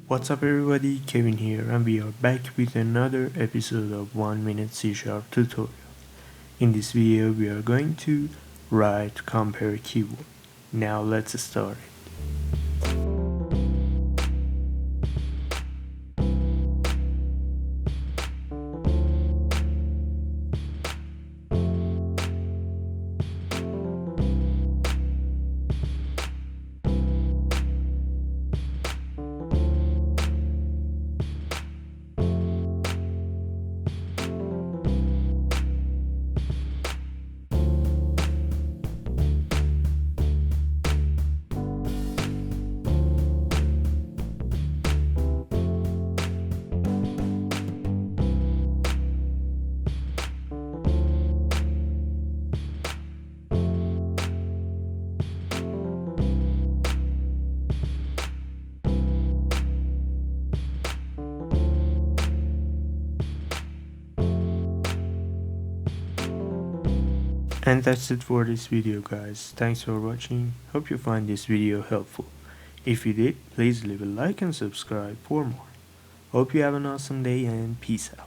What's up everybody, Kevin here, and we are back with another episode of 1 minute C# tutorial. In this video we are going to write compare keyword. Now let's start. And that's it for this video guys. Thanks for watching. Hope you find this video helpful. If you did, please leave a like and subscribe for more. Hope you have an awesome day and peace out.